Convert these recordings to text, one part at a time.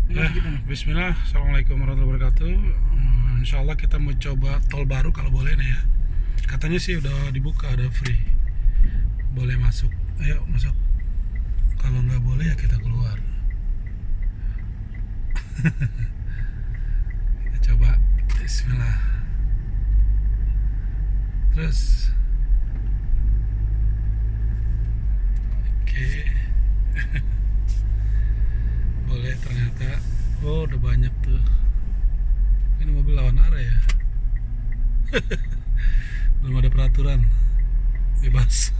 Bismillah, Assalamualaikum warahmatullahi wabarakatuh. Insya Allah kita mau coba tol baru kalau boleh nih ya. Katanya sih udah dibuka, ada free, boleh masuk. Ayo masuk. Kalau nggak boleh ya kita keluar. Kita coba. Bismillah. Terus, oke, boleh ternyata. Oh, udah banyak tuh. Ini mobil lawan arah ya. Belum ada peraturan, bebas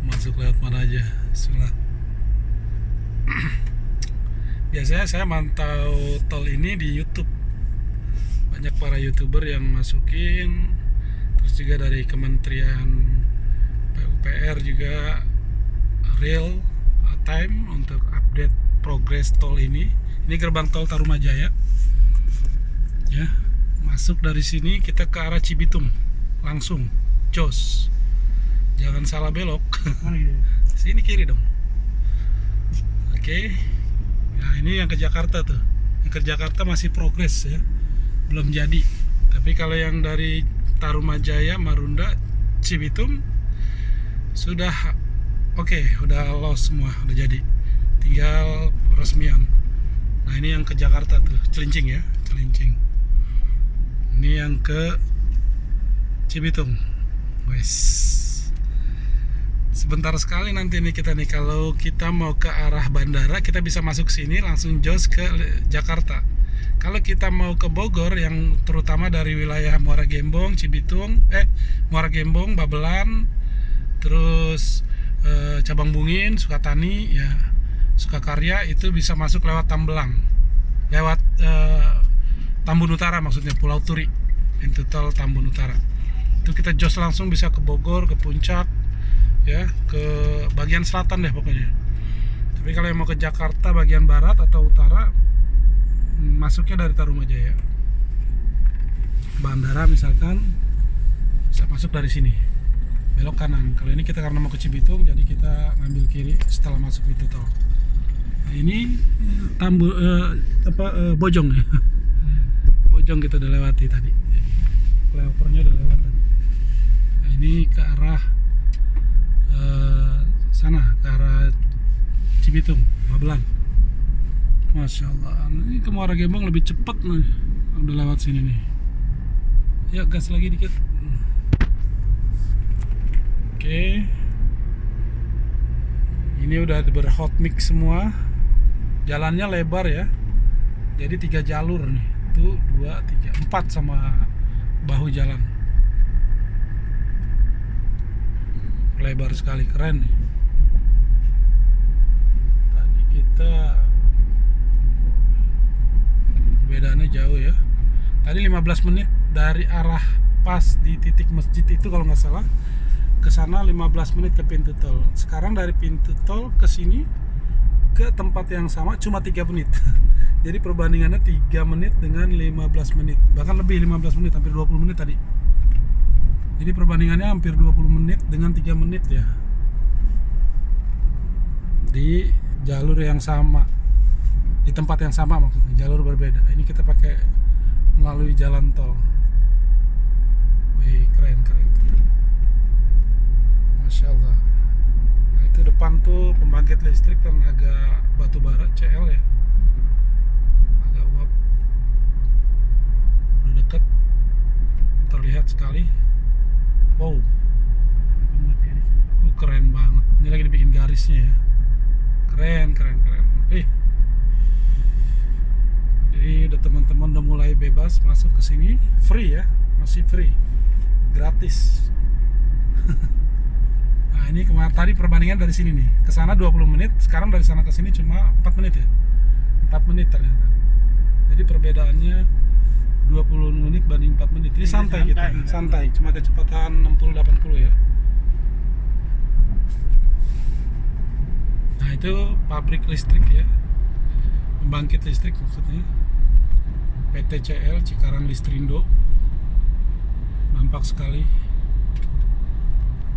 masuk lewat mana aja. Bismillah. Biasanya saya mantau tol ini di YouTube. Banyak para YouTuber yang masukin. Terus juga dari Kementerian PUPR juga real time untuk update progres tol ini. Ini gerbang tol Tarumajaya. Ya, masuk dari sini kita ke arah Cibitung. Langsung jos. Jangan salah belok. Sini kiri dong. Oke. Nah, ini yang ke Jakarta tuh. Yang ke Jakarta masih progres ya. Belum jadi. Tapi kalau yang dari Tarumajaya, Marunda, Cibitung sudah oke, udah lost semua, udah jadi. Tinggal peresmian. Nah, ini yang ke Jakarta tuh, Cilincing ya, Cilincing. Ini yang ke Cibitung. Wes. Sebentar sekali nanti nih kita nih, kalau kita mau ke arah bandara kita bisa masuk sini langsung jos ke Jakarta. Kalau kita mau ke Bogor yang terutama dari wilayah Muara Gembong, Cibitung, Muara Gembong, Babelan, terus Cabang Bungin, Sukatani, ya Sukakarya, itu bisa masuk lewat Tambelang, lewat Tambun Utara, maksudnya Pulau Turi, pintu tol Tambun Utara. Itu kita jos langsung bisa ke Bogor, ke Puncak, ya ke bagian selatan deh pokoknya. Tapi kalau yang mau ke Jakarta bagian barat atau utara, masuknya dari Tarumajaya. Bandara misalkan bisa masuk dari sini, belok kanan. Kalau ini kita karena mau ke Cibitung, jadi kita ngambil kiri setelah masuk pintu tol. Nah, ini Bojong ya. Bojong kita udah lewati tadi. Flyovernya udah lewat tadi. Nah, ini ke arah sana, ke arah Cibitung, Babelan. Masya Allah, ini ke Muara Gembong lebih cepat nih, udah lewat sini nih. Ya gas lagi dikit. Oke, ini udah berhot mix semua. Jalannya lebar ya, jadi 3 jalur nih, tuh 2, 3, 4 sama bahu jalan. Lebar sekali, keren nih. Tadi kita perbedaannya jauh ya. Tadi 15 menit dari arah pas di titik masjid itu kalau nggak salah, ke sana 15 menit ke pintu tol. Sekarang dari pintu tol ke sini ke tempat yang sama cuma 3 menit. Jadi perbandingannya 3 menit dengan 15 menit. Bahkan lebih 15 menit, hampir 20 menit tadi. Jadi perbandingannya hampir 20 menit dengan 3 menit ya. Di jalur yang sama, di tempat yang sama maksudnya, jalur berbeda. Ini kita pakai melalui jalan tol. Wih, keren. Masya Allah. Nah, itu depan tuh pembangkit listrik tenaga batu bara CL ya. Agak uap. Udah deket, terlihat sekali. Wow, keren banget. Ini lagi dibikin garisnya ya. Keren. Jadi udah teman-teman udah mulai bebas masuk ke sini, free ya, masih free, gratis. Nah, ini kemarin tadi perbandingan dari sini nih ke sana 20 menit, sekarang dari sana ke sini cuma 4 menit ya. 4 menit ternyata. Jadi perbedaannya 20 menit banding 4 menit. Ini santai kita, santai, cuma kecepatan 60-80 ya. Nah, itu pabrik listrik ya, pembangkit listrik maksudnya, PT CL Cikarang Listrindo. Nampak sekali.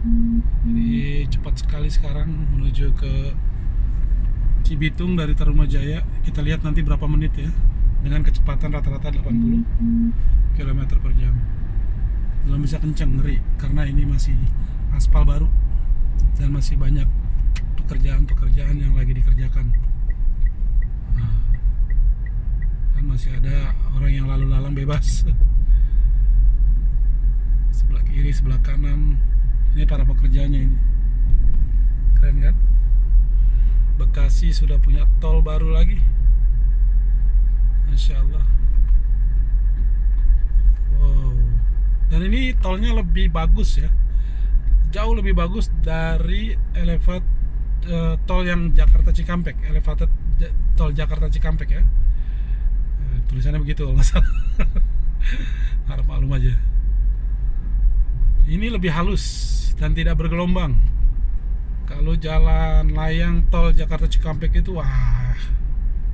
Jadi cepat sekali sekarang menuju ke Cibitung dari Tarumajaya. Kita lihat nanti berapa menit ya, dengan kecepatan rata-rata 80 km per jam. Belum bisa kenceng, ngeri, karena ini masih aspal baru dan masih banyak pekerjaan-pekerjaan yang lagi dikerjakan. Dan masih ada orang yang lalu lalang bebas. Sebelah kiri, sebelah kanan, ini para pekerjanya ini. Keren kan? Bekasi sudah punya tol baru lagi. Masya Allah. Wow. Dan ini tolnya lebih bagus ya, jauh lebih bagus dari tol yang Jakarta Cikampek, elevated tol Jakarta Cikampek ya. Tulisannya begitu kalau nggak salah. Harap maklum aja. Ini lebih halus dan tidak bergelombang. Kalau jalan layang tol Jakarta Cikampek itu, wah,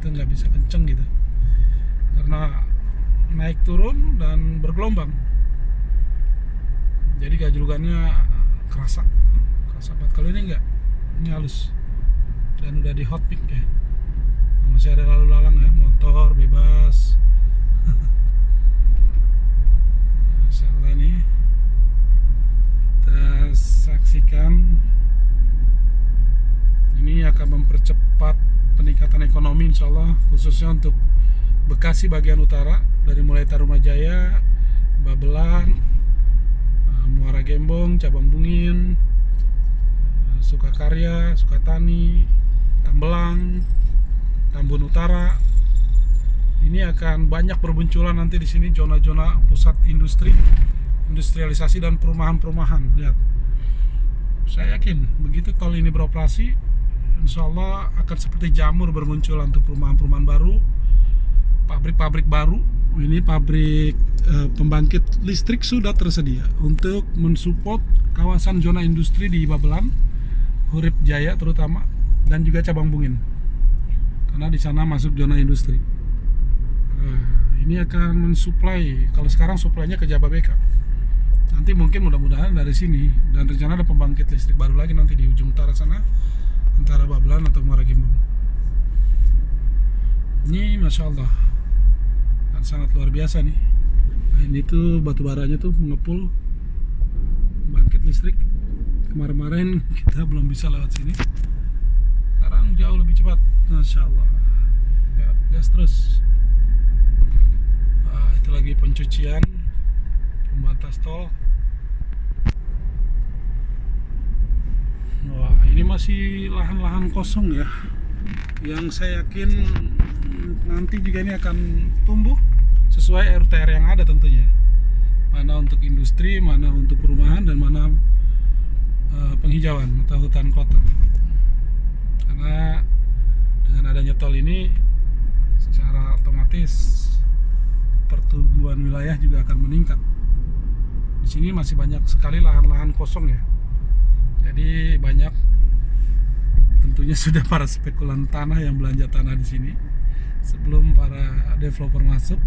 itu nggak bisa kenceng gitu, karena naik turun dan bergelombang. Jadi gajlukannya kerasa banget. Kalau ini enggak, ini halus dan udah di hot pick ya. Masih ada lalu lalang ya, motor bebas. Masalah nih, kita saksikan. Ini akan mempercepat peningkatan ekonomi insya Allah, khususnya untuk Bekasi bagian utara, dari mulai Tarumajaya, Babelan, Muara Gembong, Cabang Bungin, Sukakarya, Sukatani, Tambelang, Tambun Utara. Ini akan banyak bermunculan nanti di sini zona-zona pusat industrialisasi dan perumahan-perumahan. Lihat, saya yakin begitu tol ini beroperasi, insya Allah akan seperti jamur bermunculan untuk perumahan-perumahan baru, pabrik-pabrik baru. Ini pabrik pembangkit listrik sudah tersedia untuk mensupport kawasan zona industri di Babelan, Hurip Jaya terutama, dan juga Cabang Bungin, karena di sana masuk zona industri. Ini akan mensuplai, kalau sekarang suplainya ke Jababeka, nanti mungkin mudah-mudahan dari sini, dan rencana ada pembangkit listrik baru lagi nanti di ujung utara sana, antara Babelan atau Muara Gembong. Ini Masya Allah, dan sangat luar biasa nih. Nah, ini tuh batu baranya tuh mengepul bangkit listrik. Kemarin-kemarin kita belum bisa lewat sini, sekarang jauh lebih cepat. Masya Allah ya, gas terus. Nah, itu lagi pencucian pembatas tol. Wah, ini masih lahan-lahan kosong ya, yang saya yakin nanti juga ini akan tumbuh sesuai RUTR yang ada tentunya. Mana untuk industri, mana untuk perumahan, dan mana penghijauan atau hutan kota. Karena dengan adanya tol ini, secara otomatis pertumbuhan wilayah juga akan meningkat. Di sini masih banyak sekali lahan-lahan kosong ya. Jadi banyak tentunya sudah para spekulan tanah yang belanja tanah di sini sebelum para developer masuk,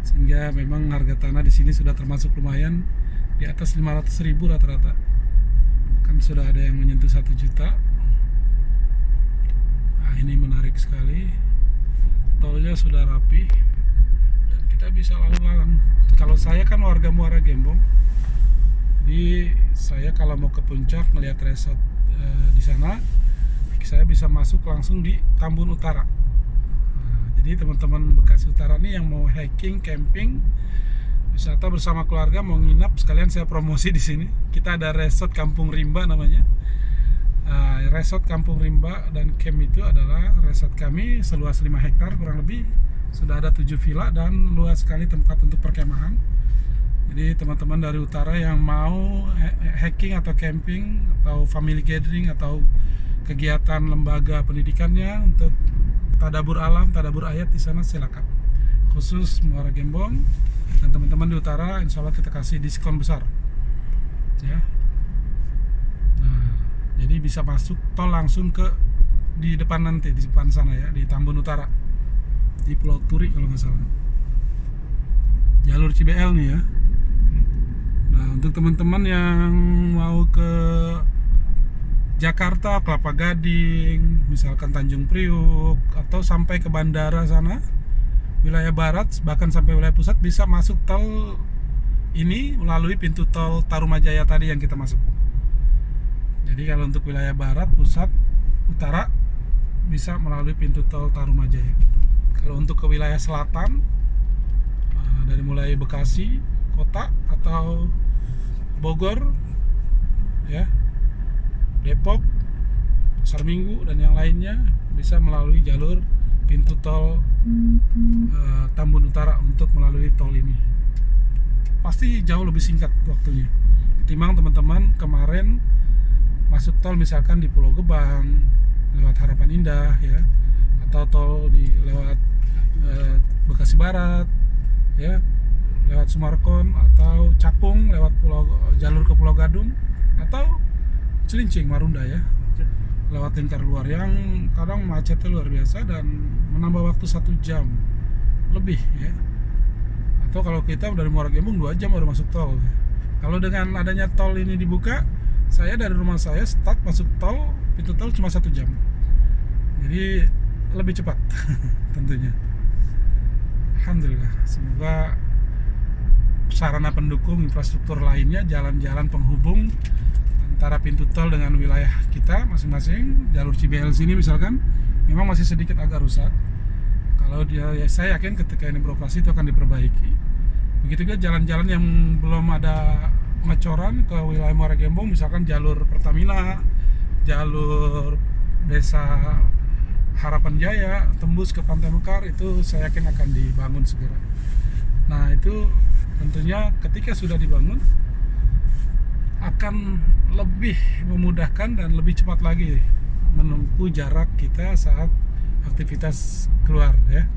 sehingga memang harga tanah di sini sudah termasuk lumayan, di atas 500.000 rata-rata. Kan sudah ada yang menyentuh 1 juta. Nah, ini menarik sekali. Tolnya sudah rapi dan kita bisa lalu lalang. Kalau saya kan warga Muara Gembong, jadi saya kalau mau ke puncak melihat resort di sana, saya bisa masuk langsung di Tambun Utara. Nah, jadi teman-teman Bekasi Utara nih yang mau hiking, camping, wisata bersama keluarga, mau nginap, sekalian saya promosi di sini. Kita ada resort Kampung Rimba namanya. Resort Kampung Rimba dan camp itu adalah resort kami seluas 5 hektar kurang lebih. Sudah ada 7 villa dan luas sekali tempat untuk perkemahan. Jadi teman-teman dari utara yang mau hiking atau camping atau family gathering atau kegiatan lembaga pendidikannya untuk tadabur alam, tadabur ayat di sana, silakan. Khusus Muara Gembong dan teman-teman di utara, insya Allah kita kasih diskon besar ya. Nah, jadi bisa masuk tol langsung ke di depan nanti, di depan sana ya, di Tambun Utara, di Pulau Turi kalau nggak salah, jalur CBL nih ya. Nah, untuk teman-teman yang mau ke Jakarta, Kelapa Gading, misalkan Tanjung Priuk, atau sampai ke bandara sana, wilayah barat, bahkan sampai wilayah pusat, bisa masuk tol ini melalui pintu tol Tarumajaya tadi yang kita masuk. Jadi kalau untuk wilayah barat, pusat, utara bisa melalui pintu tol Tarumajaya. Kalau untuk ke wilayah selatan, dari mulai Bekasi kota atau Bogor, ya, Depok, Pasar Minggu dan yang lainnya, bisa melalui jalur pintu tol Tambun Utara untuk melalui tol ini. Pasti jauh lebih singkat waktunya ketimbang teman-teman kemarin masuk tol misalkan di Pulau Gebang lewat Harapan Indah, ya, atau tol lewat Bekasi Barat, ya, lewat Sumarkon atau Cakung lewat jalur ke Pulau Gadung, atau Cilincing Marunda, ya, lewat lingkar luar yang kadang macetnya luar biasa dan menambah waktu 1 jam lebih, ya. Atau kalau kita dari Muara Gembong 2 jam baru masuk tol. Kalau dengan adanya tol ini dibuka, saya dari rumah saya start masuk tol, pintu tol cuma 1 jam. Jadi lebih cepat tentunya. Alhamdulillah, semoga sarana pendukung infrastruktur lainnya, jalan-jalan penghubung antara pintu tol dengan wilayah kita masing-masing, jalur Cibeil sini misalkan, memang masih sedikit agak rusak. Kalau saya yakin ketika ini beroperasi itu akan diperbaiki. Begitu juga jalan-jalan yang belum ada pengecoran ke wilayah Muara Gembong, misalkan jalur Pertamina, jalur Desa Harapan Jaya, tembus ke Pantai Mekar, itu saya yakin akan dibangun segera. Nah, itu tentunya ketika sudah dibangun akan lebih memudahkan dan lebih cepat lagi menempuh jarak kita saat aktivitas keluar, ya,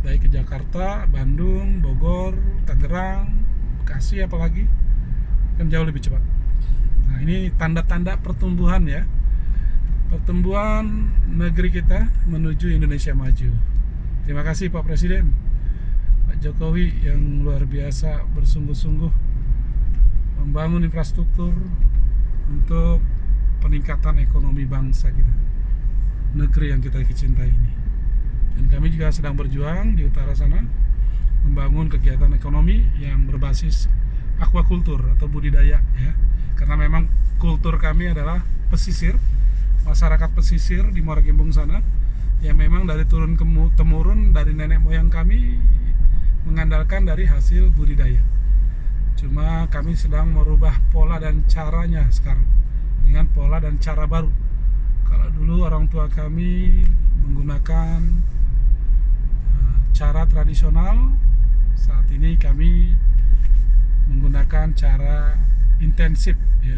baik ke Jakarta, Bandung, Bogor, Tangerang, Bekasi, apalagi kan jauh lebih cepat. Nah, ini tanda-tanda pertumbuhan, ya, pertumbuhan negeri kita menuju Indonesia maju. Terima kasih Pak Presiden, Pak Jokowi yang luar biasa bersungguh-sungguh membangun infrastruktur untuk peningkatan ekonomi bangsa kita, negeri yang kita cintai ini. Dan kami juga sedang berjuang di utara sana membangun kegiatan ekonomi yang berbasis aquacultur atau budidaya, ya. Karena memang kultur kami adalah pesisir, masyarakat pesisir di Muara Gembong sana, yang memang dari turun temurun dari nenek moyang kami mengandalkan dari hasil budidaya. Cuma kami sedang merubah pola dan caranya sekarang dengan pola dan cara baru. Kalau dulu orang tua kami menggunakan cara tradisional, saat ini kami menggunakan cara intensif, ya,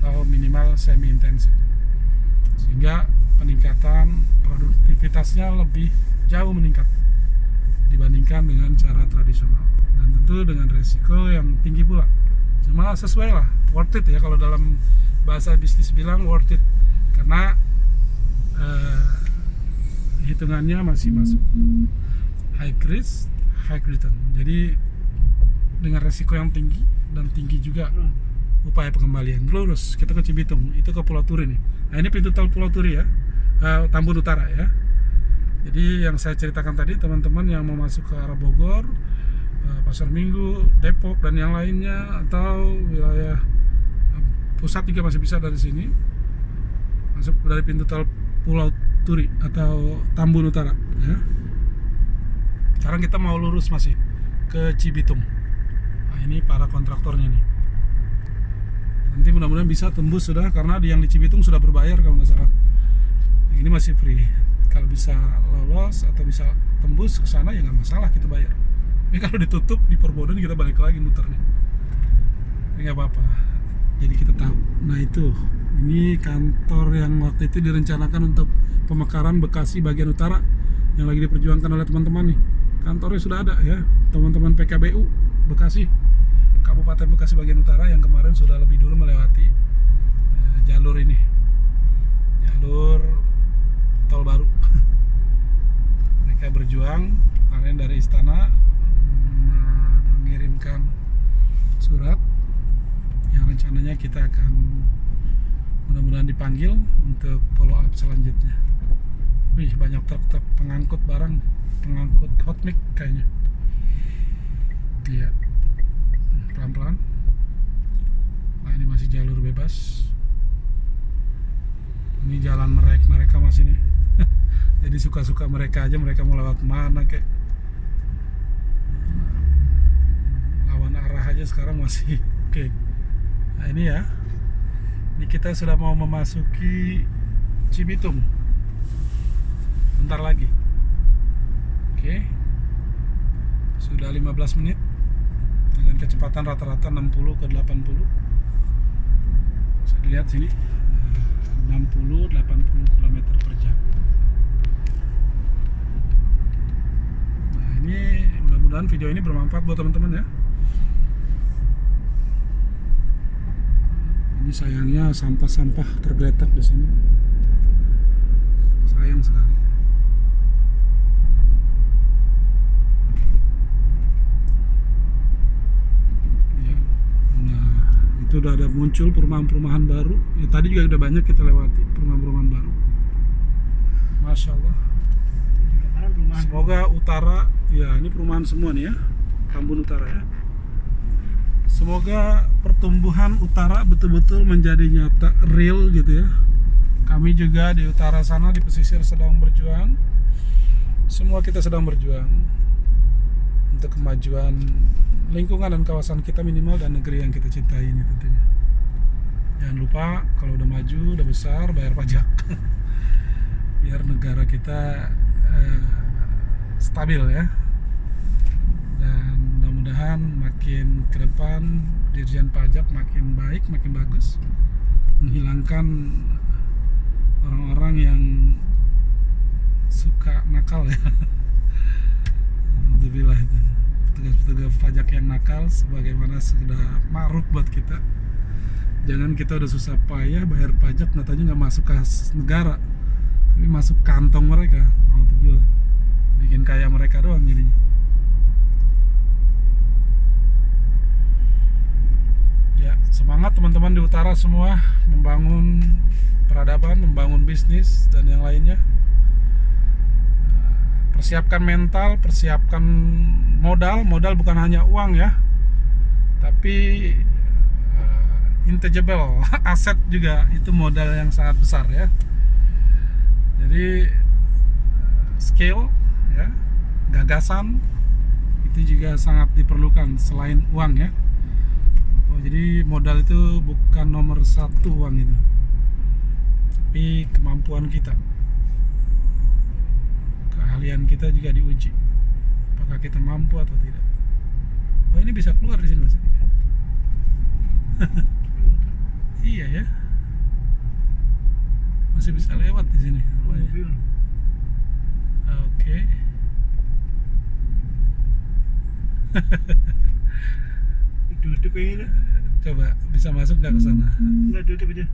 atau minimal semi intensif, sehingga peningkatan produktivitasnya lebih jauh meningkat dibandingkan dengan cara tradisional, dan tentu dengan resiko yang tinggi pula. Cuma sesuai lah, worth it, ya, kalau dalam bahasa bisnis bilang worth it, karena hitungannya masih masuk high risk, high return. Jadi dengan resiko yang tinggi dan tinggi juga upaya pengembalian. Lurus kita ke Cibitung, itu ke Pulau Turi nih. Nah, ini pintu tol Pulau Turi, ya, Tambun Utara, ya. Jadi yang saya ceritakan tadi, teman-teman yang mau masuk ke arah Bogor, Pasar Minggu, Depok dan yang lainnya, atau wilayah pusat juga masih bisa dari sini masuk dari pintu tol Pulau Turi atau Tambun Utara, ya. Sekarang kita mau lurus masih ke Cibitung. Nah, ini para kontraktornya nih. Nanti mudah-mudahan bisa tembus sudah, karena yang di Cibitung sudah berbayar kalau nggak salah. Ini masih free. Kalau bisa lolos atau bisa tembus ke sana ya nggak masalah, kita bayar. Ini kalau ditutup di Perboden kita balik lagi muternya. Ini nggak apa-apa. Jadi kita tahu. Nah, itu ini kantor yang waktu itu direncanakan untuk pemekaran Bekasi bagian utara yang lagi diperjuangkan oleh teman-teman nih. Kantornya sudah ada, ya, teman-teman PKBU Bekasi, Kabupaten Bekasi bagian utara, yang kemarin sudah lebih dulu melewati jalur ini, jalur tol baru. Mereka berjuang kemarin dari istana mengirimkan surat yang rencananya kita akan Mudah-mudahan dipanggil untuk follow up selanjutnya. Wih, banyak truk-truk pengangkut barang, pengangkut hot mix kayaknya. Iya, pelan-pelan. Nah, ini masih jalur bebas. Ini jalan mereka masih nih. Jadi suka-suka mereka aja, mereka mau lewat mana kek. Lawan arah aja sekarang masih. Oke. Nah, ini ya. Ini kita sudah mau memasuki Cibitung. Bentar lagi. Oke. Sudah 15 menit dengan kecepatan rata-rata 60 ke 80. Bisa dilihat sini. 60-80 km per jam. Nah, ini mudah-mudahan video ini bermanfaat buat teman-teman ya. Ini sayangnya sampah-sampah tergeletak di sini. Sayang sekali. Ya. Nah, itu udah ada muncul perumahan-perumahan baru. Ya, tadi juga udah banyak kita lewati perumahan-perumahan baru. Masya Allah. Semoga utara, ya ini perumahan semua nih ya, Tambun Utara ya. Semoga pertumbuhan utara betul-betul menjadi nyata, real gitu ya. Kami juga di utara sana, di pesisir sedang berjuang. Semua kita sedang berjuang untuk kemajuan lingkungan dan kawasan kita minimal, dan negeri yang kita cintai ini tentunya. Jangan lupa kalau udah maju, udah besar, bayar pajak. Biar negara kita stabil ya. Dan mudah-mudahan makin ke depan Dirjen Pajak makin baik, makin bagus, menghilangkan orang-orang yang suka nakal ya. Alhamdulillah itu. Petugas-petugas pajak yang nakal sebagaimana sudah ma'ruf buat kita. Jangan kita udah susah payah bayar pajak, katanya nggak masuk kas negara, tapi masuk kantong mereka. Alhamdulillah. Bikin kaya mereka doang jadinya. Ya, semangat teman-teman di utara semua membangun peradaban, membangun bisnis dan yang lainnya. Persiapkan mental, persiapkan modal. Modal bukan hanya uang ya, tapi intangible aset juga, itu modal yang sangat besar ya. Jadi skill ya, gagasan itu juga sangat diperlukan selain uang ya. Jadi modal itu bukan nomor satu, uang itu, tapi kemampuan kita, keahlian kita juga diuji, apakah kita mampu atau tidak. Oh, ini bisa keluar di sini Mas. Iya ya, masih bisa lewat di sini. Oke. Duduk ini. Coba bisa masuk nggak ke sana? Enggak, duduk aja.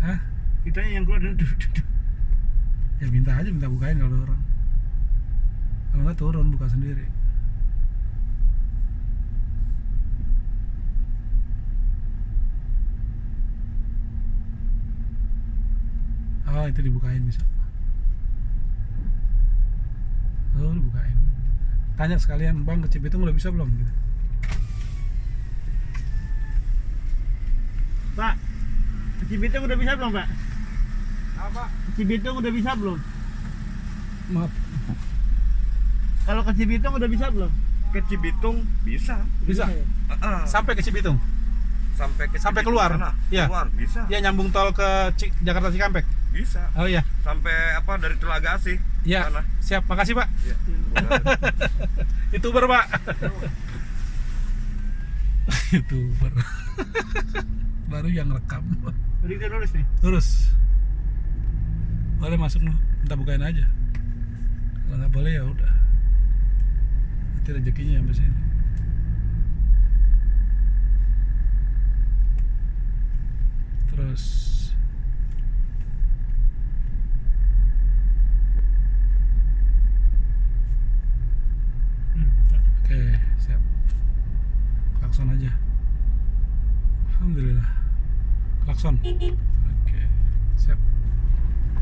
Hah? Kita yang keluar duduk. Ya minta aja, minta bukain kalau ada orang. Kalau nggak turun, buka sendiri. Oh, itu dibukain bisa. Oh, dibukain. Tanya sekalian, Bang, ke Cibitung udah bisa belum? Gitu. Pak, ke Cibitung udah bisa belum, Pak? Apa? Ke Cibitung udah bisa belum? Maaf. Kalau ke Cibitung udah bisa belum? Ke Cibitung bisa. Bisa. Sampai ke Cibitung. Sampai ke Sampai Cibitung keluar? sana. Iya. Keluar bisa. Ya, nyambung tol ke Jakarta Cikampek. Bisa. Oh iya. Sampai apa dari Telaga Asih. Iya. Sana. Siap. Makasih, Pak. Iya. YouTuber, Pak. YouTuber. Baru yang rekam. Jadi kita lurus nih. Terus. Boleh masuk nih. Minta bukain aja. Kalau nggak boleh ya udah. Nanti rezekinya sampai sini. Terus oke, siap. Klakson aja. Alhamdulillah. Klakson. Oke. Siap.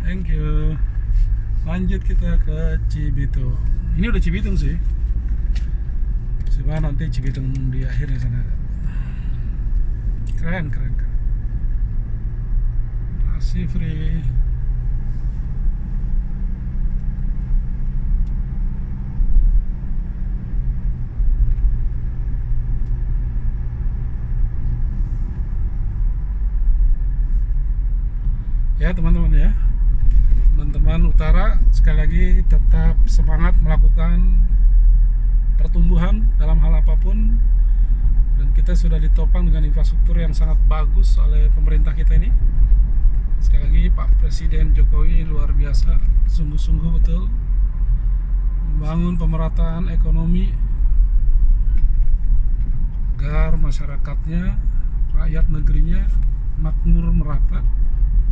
Thank you. Lanjut kita ke Cibitung. Ini udah Cibitung sih. Coba nanti Cibitung di akhirnya sana. Keren. Masih free. Ya teman-teman ya, teman-teman utara sekali lagi tetap semangat melakukan pertumbuhan dalam hal apapun, dan kita sudah ditopang dengan infrastruktur yang sangat bagus oleh pemerintah kita ini. Sekali lagi Pak Presiden Jokowi luar biasa, sungguh-sungguh betul membangun pemerataan ekonomi agar masyarakatnya, rakyat negerinya makmur merata,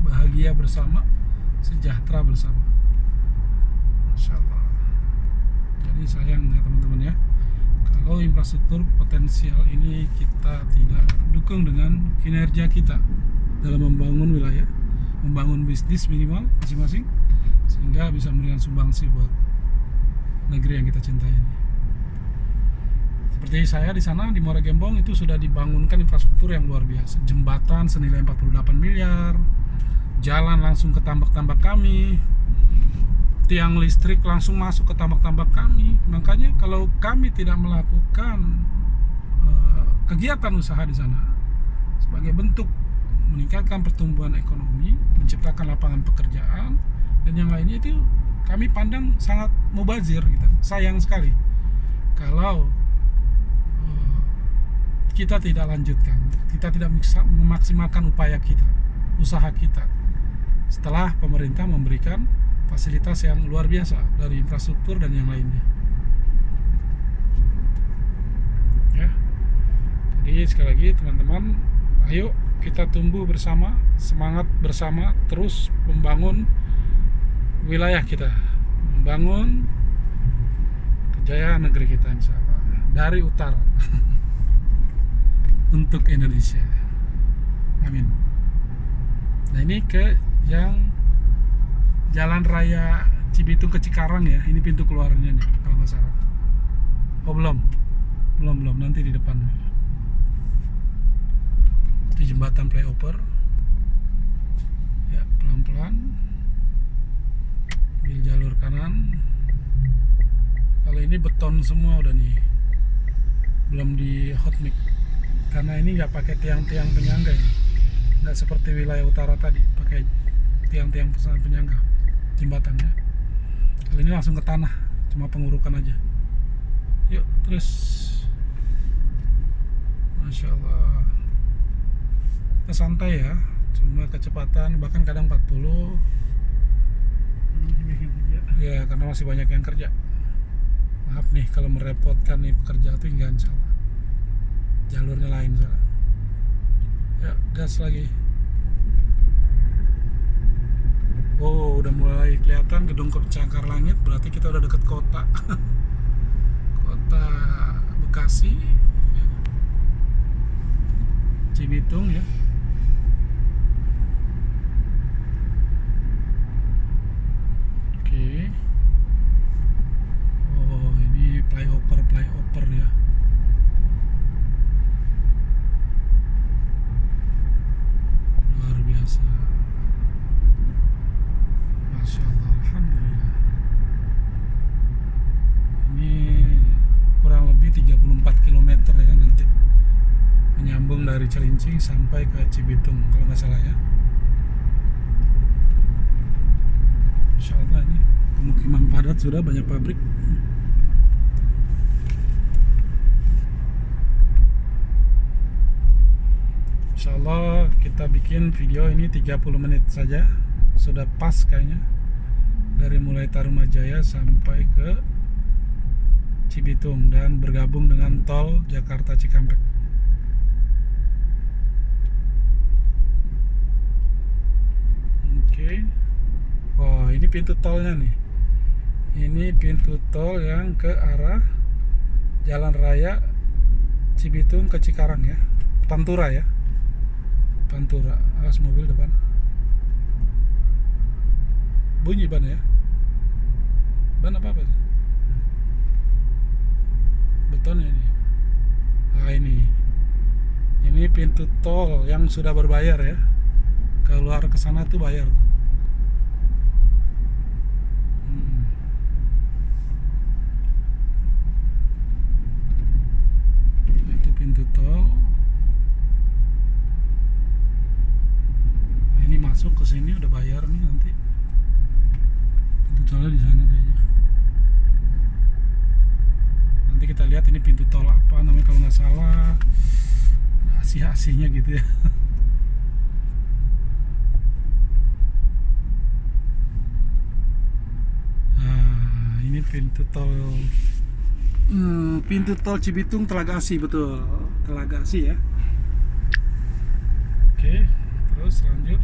bahagia bersama, sejahtera bersama. Masya Allah. Jadi sayang ya teman-teman ya, kalau infrastruktur potensial ini kita tidak dukung dengan kinerja kita dalam membangun wilayah, membangun bisnis minimal masing-masing, sehingga bisa memberikan sumbangsi buat negeri yang kita cintai ini. Seperti saya di sana di Muara Gembong itu sudah dibangunkan infrastruktur yang luar biasa, jembatan senilai 48 miliar, jalan langsung ke tambak-tambak kami, tiang listrik langsung masuk ke tambak-tambak kami. Makanya kalau kami tidak melakukan kegiatan usaha di sana sebagai bentuk meningkatkan pertumbuhan ekonomi, menciptakan lapangan pekerjaan dan yang lainnya, itu kami pandang sangat mubazir gitu. Sayang sekali kalau kita tidak lanjutkan, kita tidak bisa memaksimalkan upaya kita, usaha kita, setelah pemerintah memberikan fasilitas yang luar biasa dari infrastruktur dan yang lainnya. Ya, jadi sekali lagi teman-teman, ayo kita tumbuh bersama, semangat bersama, terus membangun wilayah kita, membangun kejayaan negeri kita insya Allah dari utara untuk Indonesia. Amin. Nah ini ke yang Jalan Raya Cibitung ke Cikarang ya, ini pintu keluarnya nih kalau nggak salah. Oh belum, nanti di depan. Di jembatan flyover. Ya pelan-pelan. Ambil jalur kanan. Kalau ini beton semua udah nih, belum di hot mix. Karena ini nggak pakai tiang-tiang penyangga ini, nggak seperti wilayah utara tadi pakai tiang-tiang penyangga jembatannya. Kali ini langsung ke tanah, cuma pengurukan aja. Yuk terus, Masya Allah, kita santai ya, cuma kecepatan bahkan kadang 40 ya, karena masih banyak yang kerja. Maaf nih kalau merepotkan nih pekerja itu, enggak, insya Allah jalurnya lain salah. Ya gas lagi. Oh udah mulai kelihatan gedung pencakar langit, berarti kita udah deket kota kota Bekasi, Cibitung ya. Oke. Oh ini flyover ya. Luar biasa. Masya Allah, alhamdulillah. Ini kurang lebih 34 km ya nanti, menyambung dari Cilincing sampai ke Cibitung kalau nggak salah ya. Masya Allah, ini pemukiman padat, sudah banyak pabrik. Insya Allah kita bikin video ini 30 menit saja, sudah pas kayaknya, dari mulai Tarumajaya sampai ke Cibitung dan bergabung dengan tol Jakarta Cikampek. Oke. Oh ini pintu tolnya nih, ini pintu tol yang ke arah Jalan Raya Cibitung ke Cikarang ya, Pantura ya, Pantura. Awas mobil depan. Bunyi ban ya. Ban apa tuh? Betonnya ini. Ah ini pintu tol yang sudah berbayar ya. Keluar ke sana tuh bayar. Itu pintu tol. Nah, ini masuk ke sini udah bayar nih nanti. Pintu tolnya di sana kayaknya. Nanti kita lihat ini pintu tol apa namanya kalau nggak salah. Asih-asihnya gitu ya. Nah, ini pintu tol Cibitung Telaga Asih, betul, Telaga Asih ya. Oke, terus lanjut.